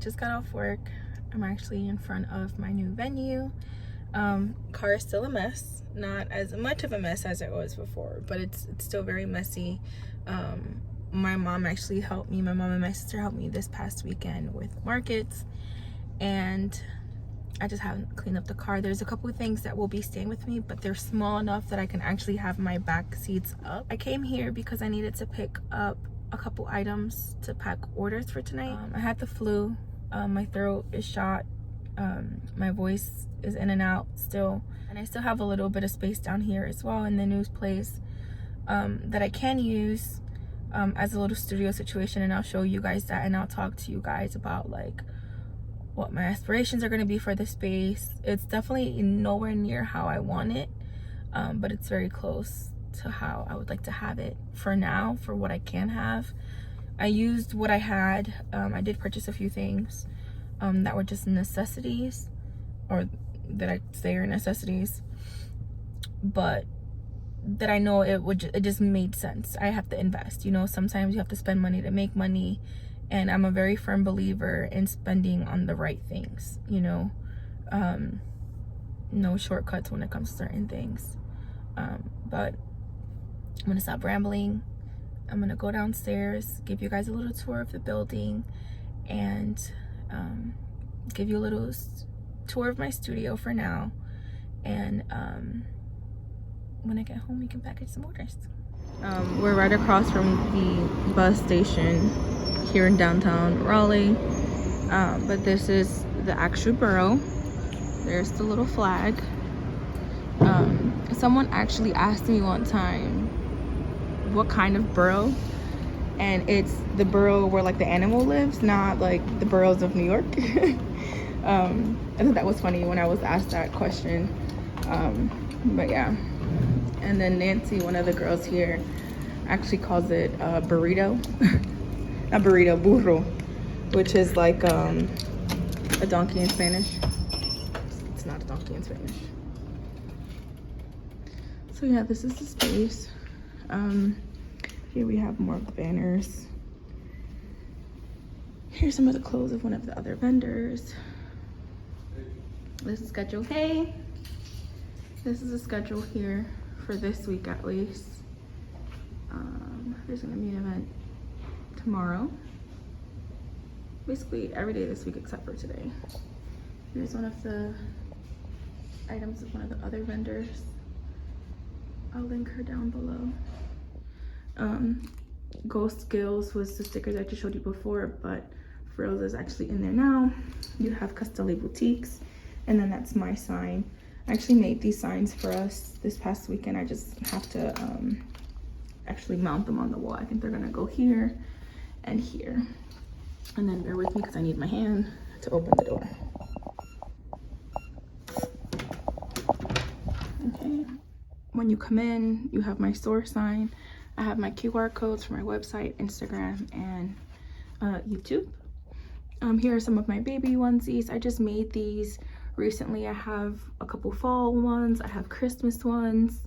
just got off work. I'm actually in front of my new venue. Car is still a mess, not as much of a mess as it was before, but it's still very messy. My mom actually helped me. My mom and my sister helped me this past weekend with markets, and I just haven't cleaned up the car. There's a couple of things that will be staying with me, but they're small enough that I can actually have my back seats up. I came here because I needed to pick up a couple items to pack orders for tonight. I had the flu. My throat is shot. My voice is in and out still, and I still have a little bit of space down here as well in the new place that I can use as a little studio situation, and I'll show you guys that, and I'll talk to you guys about like what my aspirations are going to be for the space. It's definitely nowhere near how I want it, but it's very close to how I would like to have it for now, for what I can have. I used what I had. I did purchase a few things that were just necessities, or that I say are necessities, but that I know it just made sense. I have to invest, you know. Sometimes you have to spend money to make money, and I'm a very firm believer in spending on the right things, you know. No shortcuts when it comes to certain things. But I'm gonna stop rambling. I'm gonna go downstairs, give you guys a little tour of the building, and give you a little tour of my studio for now. And when I get home, we can package some orders. We're right across from the bus station here in downtown Raleigh, but this is the actual Burrow. There's the little flag. Someone actually asked me one time what kind of burrow, and it's the burrow where like the animal lives, not like the boroughs of New York. I thought that was funny when I was asked that question. But yeah. And then Nancy, one of the girls here, actually calls it burrito. Not burrito, burro, which is like a donkey in Spanish. It's not a donkey in Spanish. So yeah, this is the space. Here we have more of the banners. Here's some of the clothes of one of the other vendors. This is schedule. Hey, this is a schedule here for this week at least. There's gonna be an event tomorrow. Basically every day this week except for today. Here's one of the items of one of the other vendors. I'll link her down below. Ghost Skills was the sticker that I just showed you before, but Frills is actually in there now. You have Castelli Boutiques, and then that's my sign. I actually made these signs for us this past weekend. I just have to actually mount them on the wall. I think they're gonna go here and here. And then bear with me because I need my hand to open the door. Okay. When you come in, you have my store sign. I have my QR codes for my website, Instagram, and YouTube. Here are some of my baby onesies. I just made these recently. I have a couple fall ones. I have Christmas ones,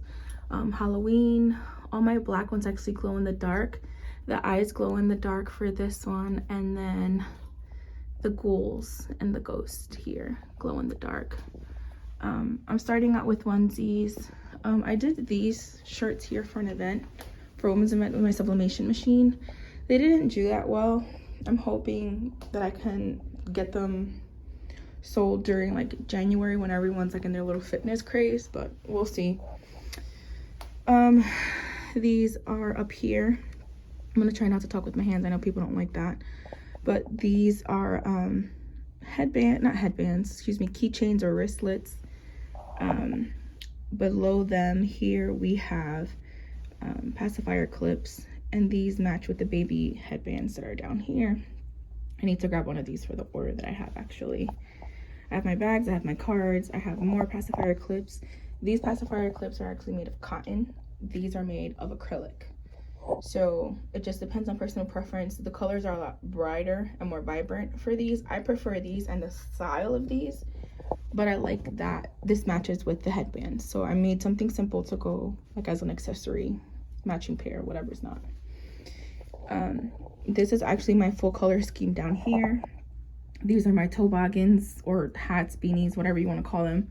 Halloween. All my black ones actually glow in the dark. The eyes glow in the dark for this one, and then the ghouls and the ghost here glow in the dark. I'm starting out with onesies. I did these shirts here for an event, for a women's event with my sublimation machine. They didn't do that well. I'm hoping that I can get them sold during like January when everyone's like in their little fitness craze, but we'll see. These are up here. I'm gonna try not to talk with my hands. I know people don't like that, but these are keychains or wristlets. Below them here we have pacifier clips, and these match with the baby headbands that are down here. I need to grab one of these for the order that I have actually. I have my bags, I have my cards, I have more pacifier clips. These pacifier clips are actually made of cotton. These are made of acrylic. So it just depends on personal preference. The colors are a lot brighter and more vibrant for these. I prefer these and the style of these, but I like that this matches with the headband. So I made something simple to go like as an accessory, matching pair, whatever's not. This is actually my full color scheme down here. These are my toboggans or hats, beanies, whatever you want to call them.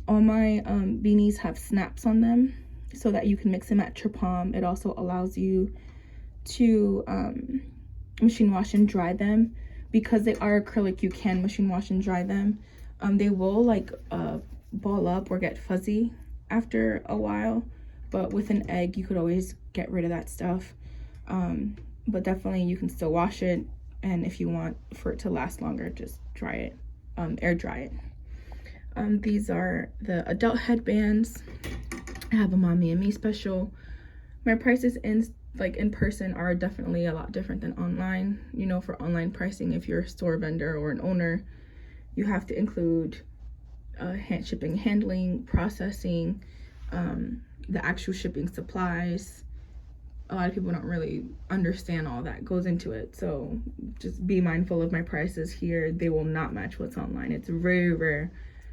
All my beanies have snaps on them so that you can mix and match your palm. It also allows you to machine wash and dry them. Because they are acrylic, you can machine wash and dry them. They will like ball up or get fuzzy after a while, but with an egg you could always get rid of that stuff. But definitely you can still wash it, and if you want for it to last longer, just dry it, air dry it. These are the adult headbands. I have a mommy and me special. My prices in person are definitely a lot different than online. You know, for online pricing, if you're a store vendor or an owner, you have to include hand shipping, handling, processing, the actual shipping supplies. A lot of people don't really understand all that goes into it, so just be mindful of my prices here. They will not match what's online. It's very rare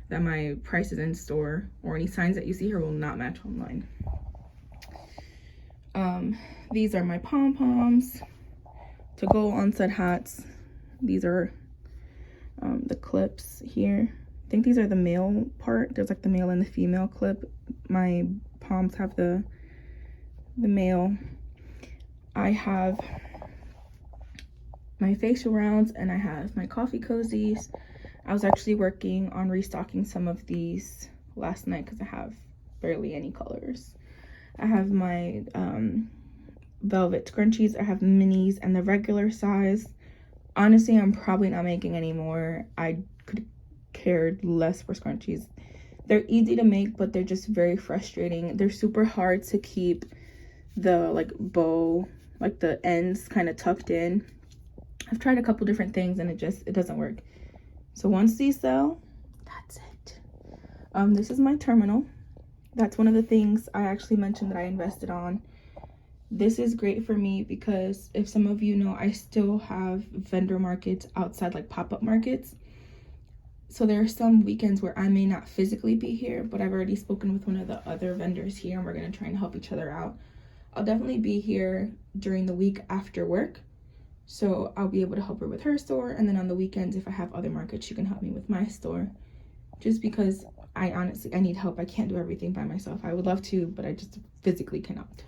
that my prices in store or any signs that you see here will not match online. These are my pom-poms to go on said hats. These are the clips here. I think these are the male part. There's like the male and the female clip. My poms have the male. I have my facial rounds and I have my coffee cozies. I was actually working on restocking some of these last night because I have barely any colors. I have my velvet scrunchies. I have minis and the regular size. Honestly, I'm probably not making any more. I could cared less for scrunchies. They're easy to make, but they're just very frustrating. They're super hard to keep the like bow, like the ends kind of tucked in. I've tried a couple different things and it doesn't work. So once these sell, that's it. This is my terminal. That's one of the things I actually mentioned that I invested on. This is great for me because if some of you know, I still have vendor markets outside, like pop-up markets. So there are some weekends where I may not physically be here, but I've already spoken with one of the other vendors here and we're going to try and help each other out. I'll definitely be here during the week after work. So I'll be able to help her with her store. And then on the weekends, if I have other markets, she can help me with my store. Just because I need help. I can't do everything by myself. I would love to, but I just physically cannot.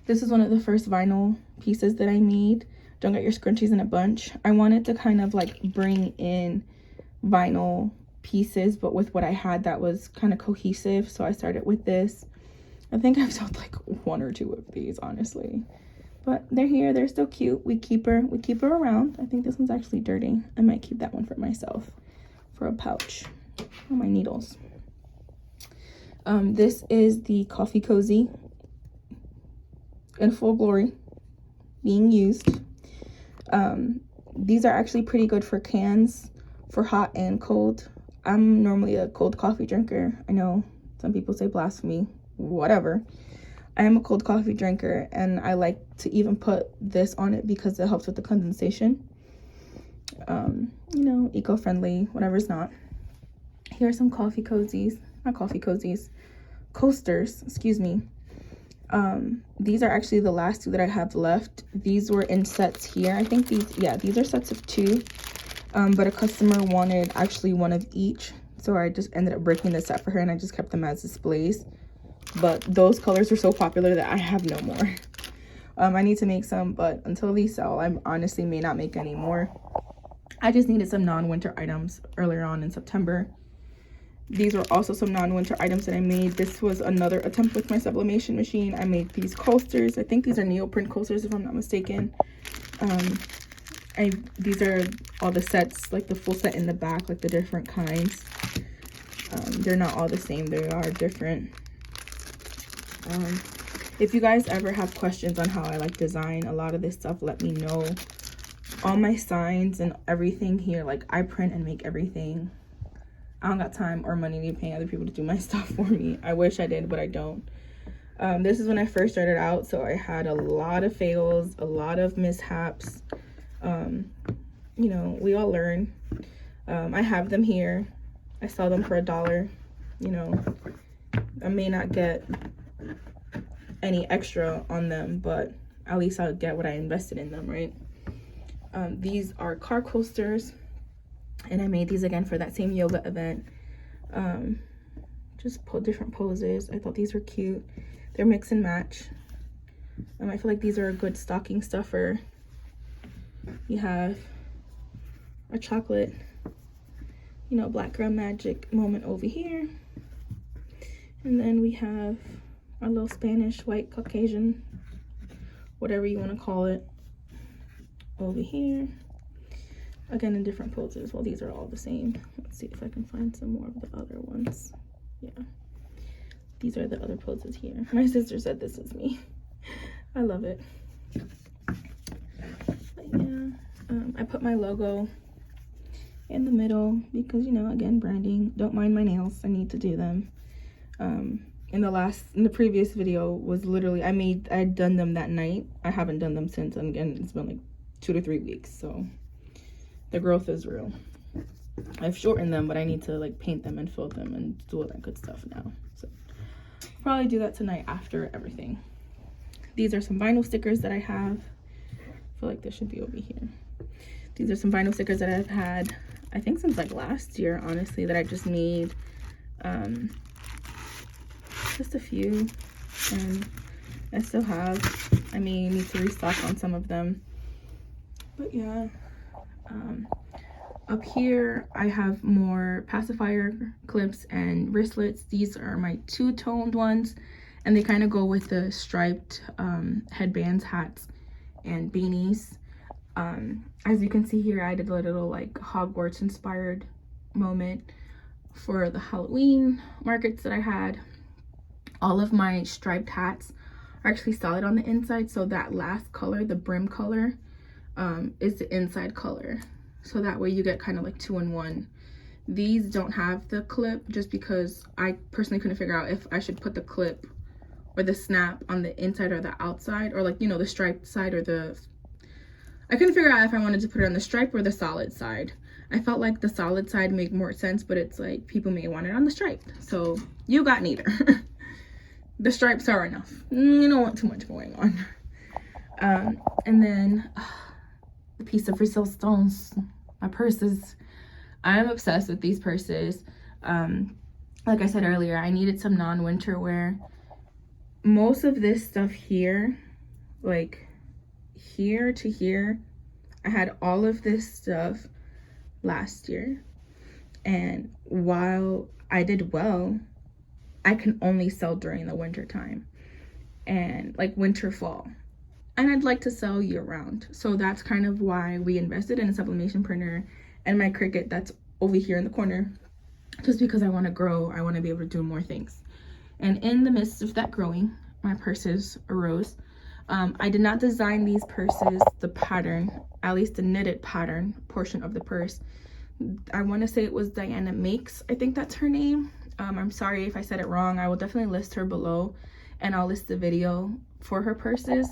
This is one of the first vinyl pieces that I made. Don't get your scrunchies in a bunch. I wanted to kind of like bring in vinyl pieces, but with what I had that was kind of cohesive. So I started with this. I think I've sold like one or two of these, honestly. But they're here. They're still cute. We keep her around. I think this one's actually dirty. I might keep that one for myself for a pouch. Oh, my needles. This is the coffee cozy in full glory being used. These are actually pretty good for cans, for hot and cold. I'm normally a cold coffee drinker. I know some people say blasphemy, whatever. I am a cold coffee drinker and I like to even put this on it because it helps with the condensation. You know, eco-friendly, whatever's not. Here are some coffee cozies, not coffee cozies, coasters, excuse me. These are actually the last two that I have left. These were in sets here. I think these are sets of 2. But a customer wanted actually one of each. So I just ended up breaking this set for her and I just kept them as displays. But those colors were so popular that I have no more. I need to make some, but until these sell, I honestly may not make any more. I just needed some non-winter items earlier on in September. These were also some non-winter items that I made. This was another attempt with my sublimation machine. I made these coasters. I think these are neoprene coasters if I'm not mistaken. These are all the sets, like the full set in the back, like the different kinds. They're not all the same. They are different. If you guys ever have questions on how I like design a lot of this stuff, let me know. All my signs and everything here, like I print and make everything. I don't got time or money to pay other people to do my stuff for me. I wish I did, but I don't. This is when I first started out, so I had a lot of fails, a lot of mishaps. You know, we all learn. I have them here. I sell them for $1. You know, I may not get any extra on them, but at least I'll get what I invested in them, right? These are car coasters, and I made these again for that same yoga event. Just different poses. I thought these were cute. They're mix and match. I feel like these are a good stocking stuffer. You have a chocolate, you know, black girl magic moment over here. And then we have our little Spanish, white, Caucasian, whatever you want to call it, over here. Again, in different poses. Well, these are all the same. Let's see if I can find some more of the other ones. Yeah. These are the other poses here. My sister said this is me. I love it. But yeah, I put my logo in the middle because, you know, again, branding. Don't mind my nails. I need to do them. In the previous video was literally, I'd done them that night. I haven't done them since, and again, it's been like 2 to 3 weeks, so the growth is real. I've shortened them, but I need to like paint them and fill them and do all that good stuff now. So probably do that tonight after everything. These are some vinyl stickers that I have. I feel like this should be over here. These are some vinyl stickers that I've had, I think since like last year, honestly, that I just made. Just a few, and I still have. I may need to restock on some of them. But yeah, up here I have more pacifier clips and wristlets. These are my two-toned ones, and they kind of go with the striped headbands, hats, and beanies. As you can see here, I did a little like Hogwarts inspired moment for the Halloween markets that I had. All of my striped hats are actually solid on the inside, so that last color, the brim color, is the inside color. So that way you get kind of like 2-in-1. These don't have the clip just because I personally couldn't figure out if I should put the clip or the snap on the inside or the outside, or like, you know, the striped side or the... I couldn't figure out if I wanted to put it on the stripe or the solid side. I felt like the solid side made more sense, but it's like people may want it on the stripe. So you got neither. The stripes are enough. You don't want too much going on. And then the piece of resistance, my purses. I'm obsessed with these purses. Like I said earlier, I needed some non-winter wear. Most of this stuff here, like here to here, I had all of this stuff last year. And while I did well, I can only sell during the winter time and like winter, fall. And I'd like to sell year round. So that's kind of why we invested in a sublimation printer and my Cricut that's over here in the corner, just because I want to grow. I want to be able to do more things. And in the midst of that growing, my purses arose. I did not design these purses, the pattern, at least the knitted pattern portion of the purse. I want to say it was Diana Makes. I think that's her name. I'm sorry if I said it wrong. I will definitely list her below, and I'll list the video for her purses.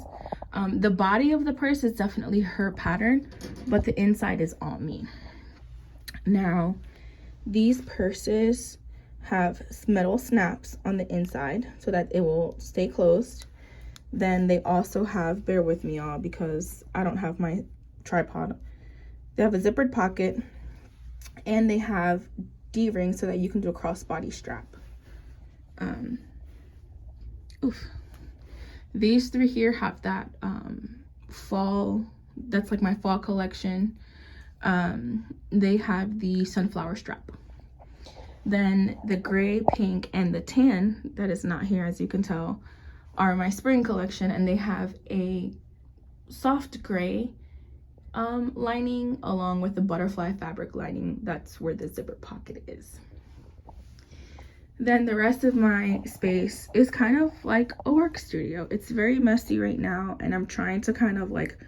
The body of the purse is definitely her pattern, but the inside is all me. Now, these purses have metal snaps on the inside so that it will stay closed. Then they also have, bear with me y'all because I don't have my tripod. They have a zippered pocket, and they have D-rings so that you can do a crossbody strap. These three here have that fall, that's like my fall collection. They have the sunflower strap. Then the gray, pink, and the tan, that is not here as you can tell, are my spring collection, and they have a soft gray lining along with the butterfly fabric lining. That's where the zipper pocket is. Then the rest of my space is kind of like a work studio. It's very messy right now, and I'm trying to kind of like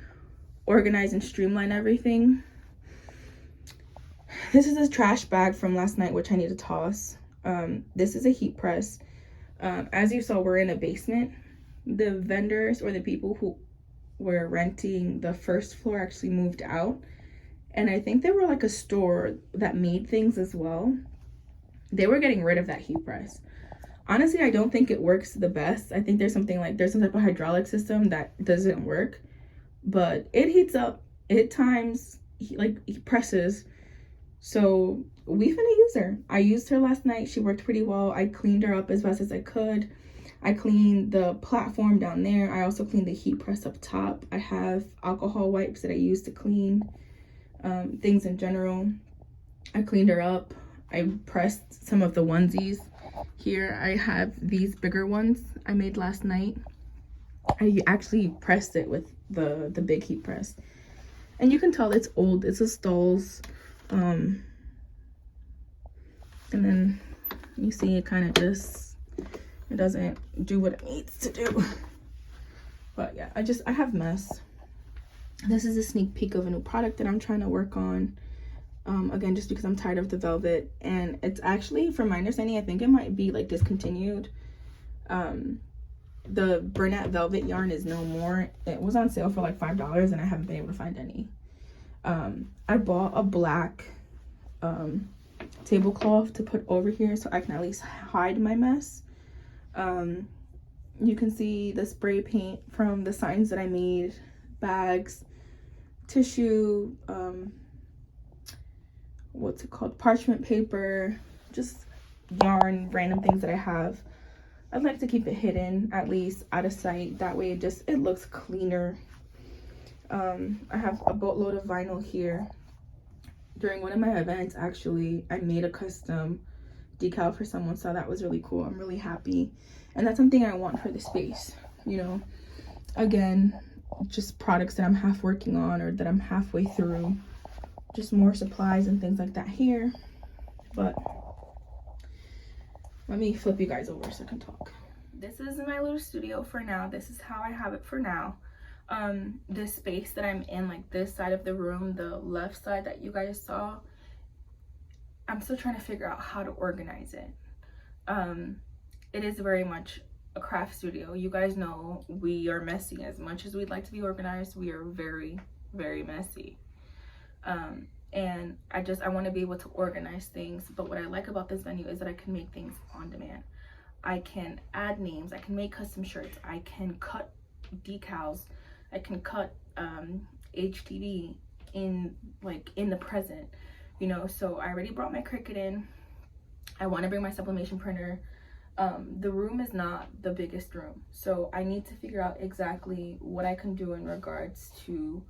organize and streamline everything. This is a trash bag from last night, which I need to toss. This is a heat press. As you saw, we're in a basement. The vendors or the people who were renting the first floor actually moved out, and I think they were like a store that made things as well. They were getting rid of that heat press. Honestly, I don't think it works the best. I think there's some type of hydraulic system that doesn't work, but it heats up It times, he presses. So we finna use her. I used her last night. She worked pretty well. I cleaned her up as best as I could. I cleaned the platform down there. I also cleaned the heat press up top. I have alcohol wipes that I use to clean things in general. I cleaned her up. I pressed some of the onesies. Here I have these bigger ones I made last night. I actually pressed it with the big heat press. And you can tell it's old. It's a Stolz. And then you see it kind of just, it doesn't do what it needs to do. But yeah, I have mess. This is a sneak peek of a new product that I'm trying to work on. Again, just because I'm tired of the velvet, and it's actually, from my understanding, I think it might be like discontinued. The Bernat velvet yarn is no more. It was on sale for like $5 and I haven't been able to find any. I bought a black tablecloth to put over here so I can at least hide my mess. You can see the spray paint from the signs that I made, bags, tissue, what's it called, parchment paper, just yarn, random things that I have. I'd like to keep it hidden, at least out of sight. That way it looks cleaner. I have a boatload of vinyl here. During one of my events, actually, I made a custom decal for someone, so that was really cool. I'm really happy. And that's something I want for the space, you know. Again, just products that I'm half working on or that I'm halfway through. Just more supplies and things like that here. But let me flip you guys over so I can talk. This is my little studio for now. This is how I have it for now. This space that I'm in, like this side of the room, the left side that you guys saw, I'm still trying to figure out how to organize it. It is very much a craft studio. You guys know we are messy. As much as we'd like to be organized, we are very, very messy. And I want to be able to organize things. But what I like about this venue is that I can make things on demand. I can add names, I can make custom shirts, I can cut decals, I can cut HTV in the present, you know. So I already brought my Cricut in. I want to bring my sublimation printer. The room is not the biggest room, so I need to figure out exactly what I can do in regards to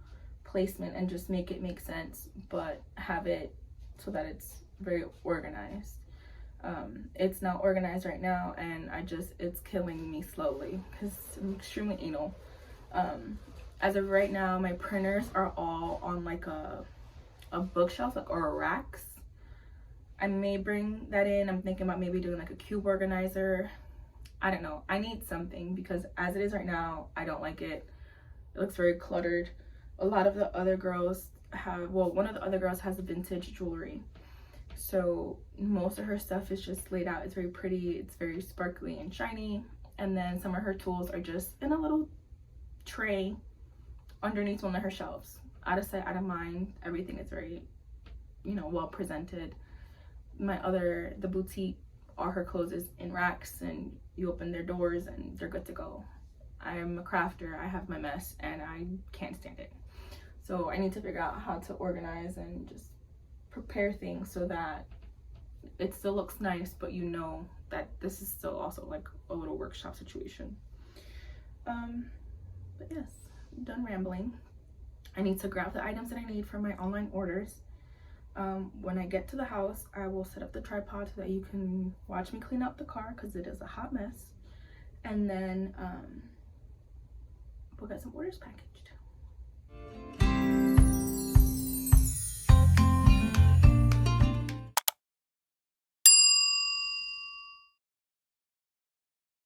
placement and just make it make sense, but have it so that it's very organized. It's not organized right now, and it's killing me slowly because I'm extremely anal. As of right now, my printers are all on like a bookshelf, or racks. I may bring that in. I'm thinking about maybe doing like a cube organizer. I don't know. I need something because as it is right now, I don't like it. It looks very cluttered. A lot of the other girls one of the other girls has vintage jewelry. So most of her stuff is just laid out. It's very pretty. It's very sparkly and shiny. And then some of her tools are just in a little tray underneath one of her shelves. Out of sight, out of mind. Everything is very, well presented. The boutique, all her clothes is in racks, and you open their doors and they're good to go. I'm a crafter. I have my mess and I can't stand it. So I need to figure out how to organize and just prepare things so that it still looks nice, but you know that this is still also like a little workshop situation. But yes, I'm done rambling. I need to grab the items that I need for my online orders. When I get to the house, I will set up the tripod so that you can watch me clean up the car because it is a hot mess. And then we'll get some orders packaged.